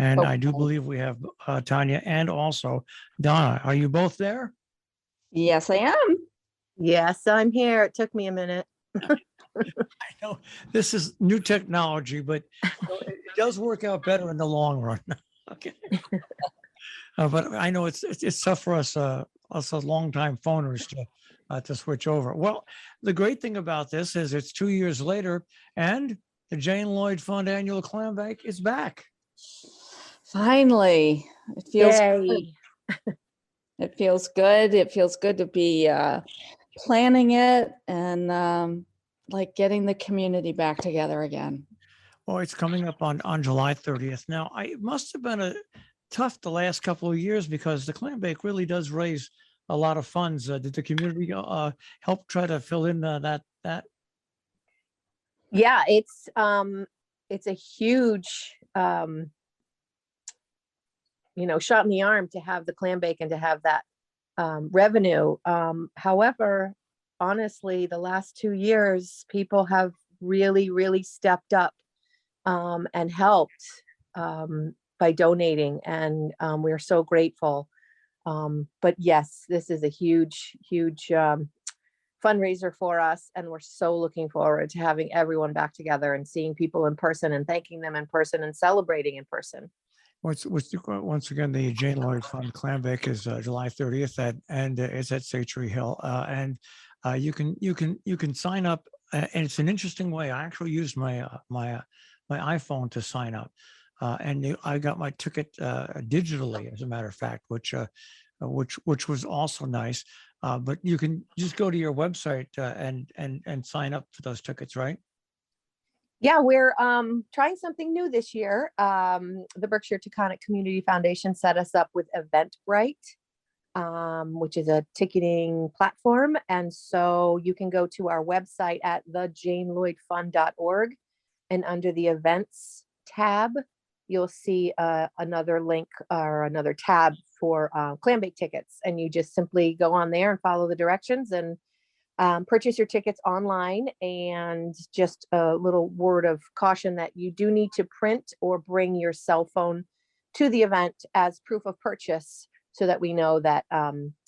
And I do Okay. believe we have Tanya and also Donna. Are you both there? Yes, I am. Yes, I'm here. It took me a minute. I know this is new technology, but it does work out better in the long run. Okay. But I know it's tough for us longtime phoners to switch over. Well, the great thing about this is it's 2 years later, and the Jane Lloyd Fund annual Clambake is back. Finally, it feels good. Yay. It feels good. It feels good to be planning it and like getting the community back together again. Oh, it's coming up on July 30th. Now, it must have been tough the last couple of years because the Clambake really does raise a lot of funds. Did the community help try to fill in that? Yeah, it's a huge shot in the arm to have the Clambake and to have that revenue. However, honestly, the last 2 years, people have really stepped up and helped by donating, and we're so grateful. But yes, this is a huge fundraiser for us, and we're so looking forward to having everyone back together and seeing people in person and thanking them in person and celebrating in person. Once again, the Jane Lloyd Fund Clambake is July 30th and it's at Satre Hill. And you can sign up, and it's an interesting way. I actually used my iPhone to sign up, and I got my ticket digitally, as a matter of fact, which was also nice. But you can just go to your website and sign up for those tickets, right? Yeah, we're trying something new this year. The Berkshire Taconic Community Foundation set us up with Eventbrite, which is a ticketing platform. And so you can go to our website at thejanelloydfund.org, and under the events tab, you'll see another link or another tab for Clambake tickets. And you just simply go on there and follow the directions and purchase your tickets online. And just a little word of caution that you do need to print or bring your cell phone to the event as proof of purchase, so that we know that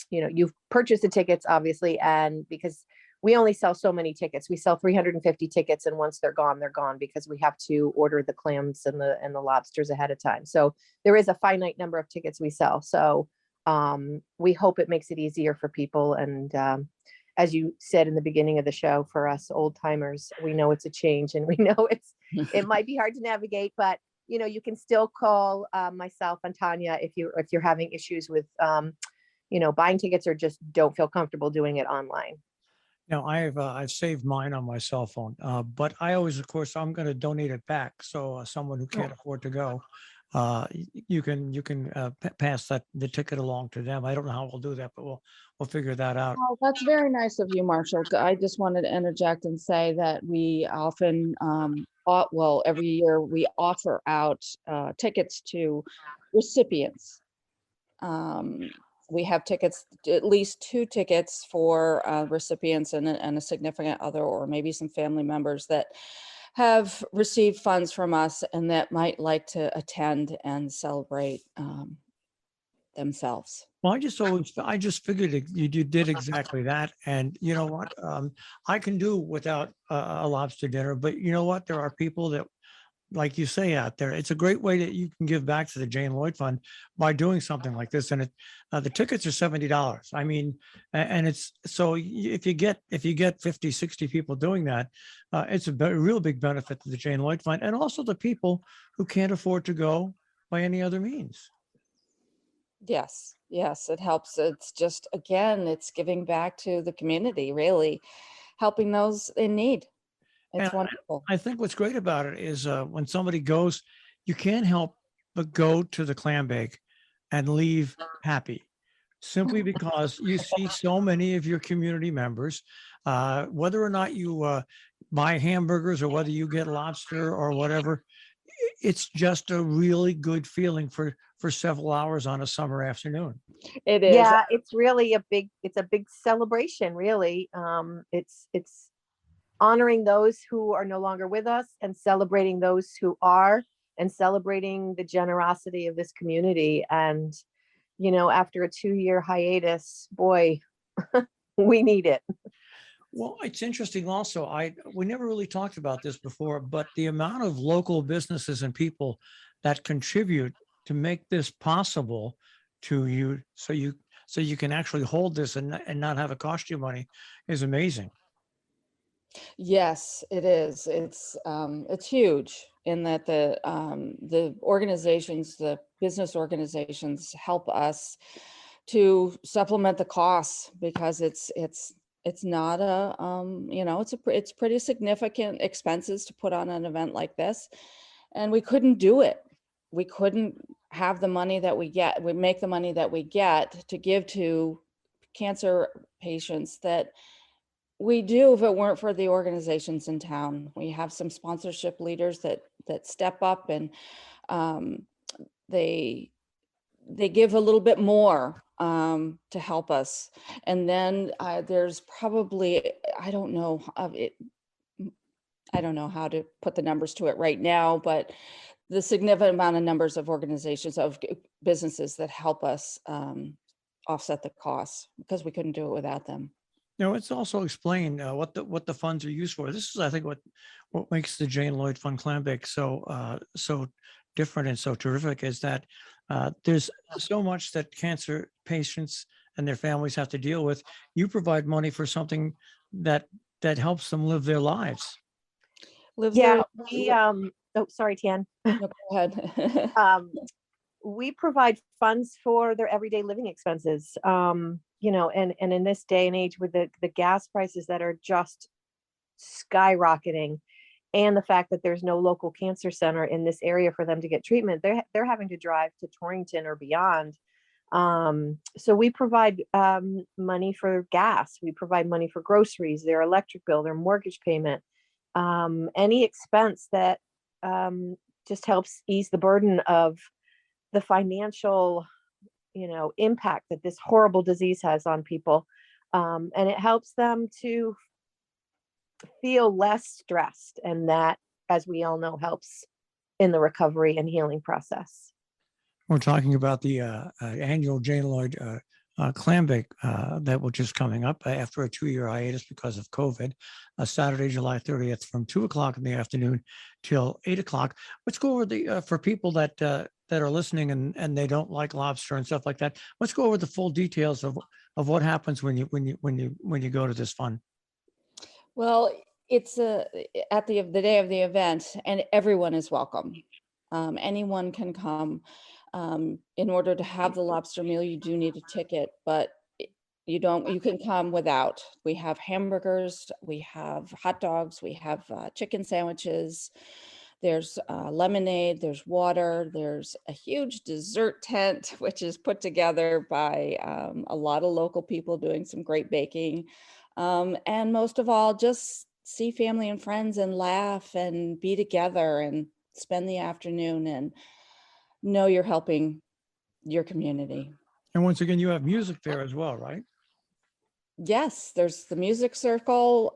you've purchased the tickets, obviously. And because we only sell so many tickets, we sell 350 tickets, and once they're gone, because we have to order the clams and the lobsters ahead of time. So there is a finite number of tickets we sell. So we hope it makes it easier for people. And as you said in the beginning of the show, for us old timers, we know it's a change, and we know it might be hard to navigate, but you can still call myself and Tanya if you're having issues with buying tickets or just don't feel comfortable doing it online. Now, I've saved mine on my cell phone, but I always, of course, I'm going to donate it back. So someone who can't afford to go, you can pass the ticket along to them. I don't know how we'll do that, but we'll figure that out. Oh, that's very nice of you, Marshall. I just wanted to interject and say that we often, every year we offer out tickets to recipients. We have tickets, at least 2 tickets for recipients and a significant other, or maybe some family members that have received funds from us and that might like to attend and celebrate themselves. Well, I just figured you did exactly that. And you know what? I can do without a lobster dinner, but you know what? There are people that, like you say out there, it's a great way that you can give back to the Jane Lloyd Fund by doing something like this. And the tickets are $70. I mean, and it's so if you get 50, 60 people doing that, it's a real big benefit to the Jane Lloyd Fund and also the people who can't afford to go by any other means. Yes, it helps. It's just, again, it's giving back to the community, really helping those in need. It's wonderful. I think what's great about it is when somebody goes, you can't help but go to the Clambake and leave happy, simply because you see so many of your community members, whether or not you buy hamburgers or whether you get lobster or whatever. It's just a really good feeling for several hours on a summer afternoon. It is. Yeah, it's really a big celebration, really. It's honoring those who are no longer with us and celebrating those who are. and celebrating the generosity of this community. And, you know, after a 2-year hiatus, boy, we need it. Well, it's interesting also. We never really talked about this before, but the amount of local businesses and people that contribute to make this possible to you, so you can actually hold this and not have it cost you money is amazing. Yes, it is. It's huge in that the organizations, the business organizations help us to supplement the costs because it's not a, you know, it's pretty significant expenses to put on an event like this. And we couldn't do it. We couldn't have the money that we make the money that we get to give to cancer patients that we do if it weren't for the organizations in town. We have some sponsorship leaders that step up and um, they give a little bit more to help us. And then there's probably, I don't know how to put the numbers to it right now, but the significant amount of numbers of organizations, of businesses that help us offset the costs because we couldn't do it without them. You know, it's also explain what the funds are used for. This is, I think, what makes the Jane Lloyd Fund Clambake so different and so terrific is that there's so much that cancer patients and their families have to deal with. You provide money for something that helps them live their lives. Yeah, we oh, sorry, Tian. No, go ahead. We provide funds for their everyday living expenses. You know, and in this day and age with the gas prices that are just skyrocketing, and the fact that there's no local cancer center in this area for them to get treatment, they're having to drive to Torrington or beyond. So we provide money for gas, we provide money for groceries, their electric bill, their mortgage payment, any expense that just helps ease the burden of the financial, you know, impact that this horrible disease has on people. And it helps them to feel less stressed. And that, as we all know, helps in the recovery and healing process. We're talking about the annual Jane Lloyd Clambake that will just coming up after a 2-year hiatus because of COVID, Saturday, July 30th from 2:00 in the afternoon till 8:00. Let's go over the for people that are listening and they don't like lobster and stuff like that. Let's go over the full details of what happens when you go to this fun. Well, it's at the day of the event, and everyone is welcome. Anyone can come. In order to have the lobster meal, you do need a ticket, but you can come without. We have hamburgers, we have hot dogs, we have chicken sandwiches. There's lemonade, there's water, there's a huge dessert tent, which is put together by a lot of local people doing some great baking. And most of all, just see family and friends and laugh and be together and spend the afternoon and know you're helping your community. And once again, you have music there as well, right? Yes, there's the music circle,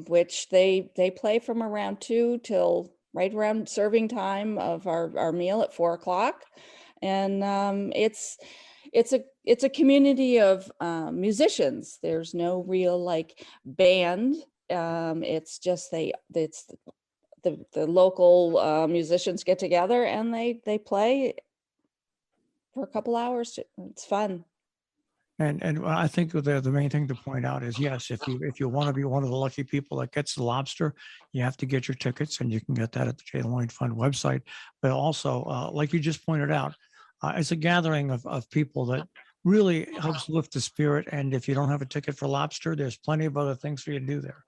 which they play from around 2 till right around serving time of our meal at 4:00. And it's a community of musicians. There's no real like band. It's just it's the local musicians get together and they play for a couple hours. It's fun. And I think the main thing to point out is, yes, if you want to be one of the lucky people that gets the lobster, you have to get your tickets, and you can get that at the Jane Lloyd Fund website. But also, like you just pointed out, it's a gathering of people that really helps lift the spirit. And if you don't have a ticket for lobster, there's plenty of other things for you to do there.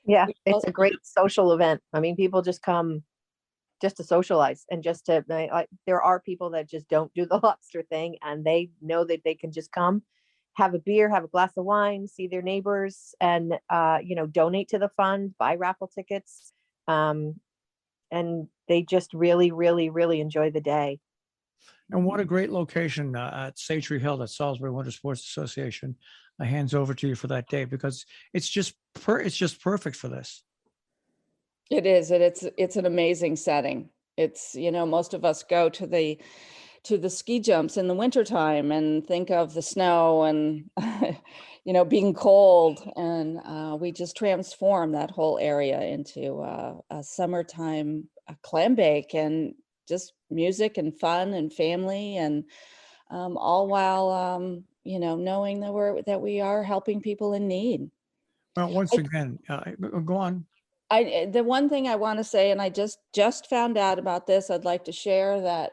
Yeah, it's a great social event. I mean, people just come just to socialize and just to, there are people that just don't do the lobster thing, and they know that they can just come, have a beer, have a glass of wine, see their neighbors, and you know, donate to the fund, buy raffle tickets, and they just really, really, really enjoy the day. And what a great location at Satre Hill that Salisbury Winter Sports Association hands over to you for that day, because it's just perfect for this. It is, and it's an amazing setting. It's, most of us go to the ski jumps in the wintertime and think of the snow and, being cold. And we just transform that whole area into a summertime Clambake, and just music and fun and family, and all while, knowing that we are helping people in need. Well, once again, go on. The one thing I want to say, and I just found out about this, I'd like to share that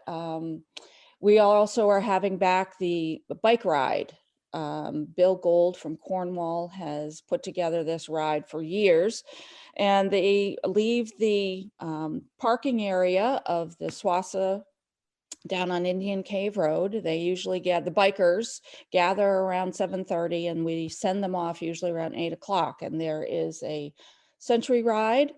we also are having back the bike ride. Bill Gold from Cornwall has put together this ride for years, and they leave the parking area of the Swassa down on Indian Cave Road. They usually the bikers gather around 7:30, and we send them off usually around 8 o'clock. And there is a century ride.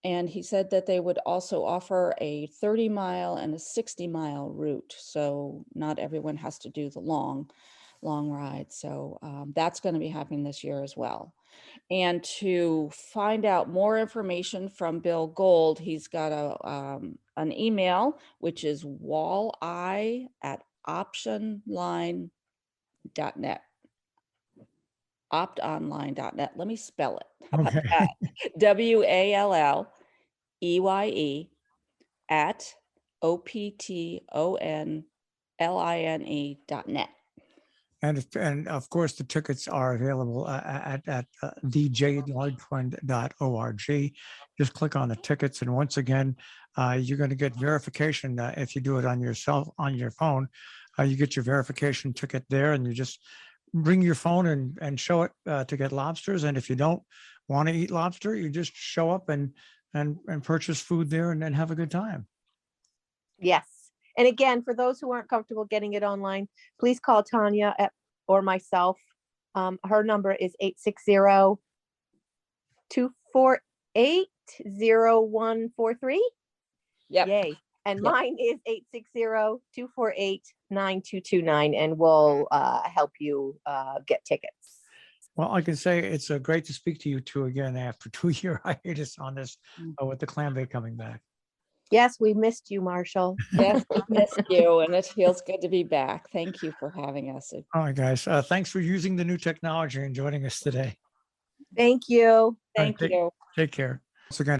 And he said that they would also offer a 30-mile and a 60-mile route. So not everyone has to do the long ride. So that's going to be happening this year as well. And to find out more information from Bill Gold, he's got an email, which is walleye@optionline.net. Optonline.net. Let me spell it. How about Okay. that? WALLEY@OPTONLINE.net. And of course, the tickets are available at thejdlodgefund.org. Just click on the tickets, and once again, you're going to get verification if you do it on your phone. You get your verification ticket there, and you just bring your phone and show it to get lobsters. And if you don't want to eat lobster, you just show up and purchase food there and then have a good time. Yes. And again, for those who aren't comfortable getting it online, please call Tanya or myself. Her number is 860-248-0143. Yep. Yay. And Yep. mine is 860-248-9229, and we'll help you get tickets. Well, I can say it's great to speak to you two again after 2-year hiatus on this with the Clambake coming back. Yes, we missed you, Marshall. Yes, we missed you, and it feels good to be back. Thank you for having us. All right, guys. Thanks for using the new technology and joining us today. Thank you. Thank you. Take care. Once again.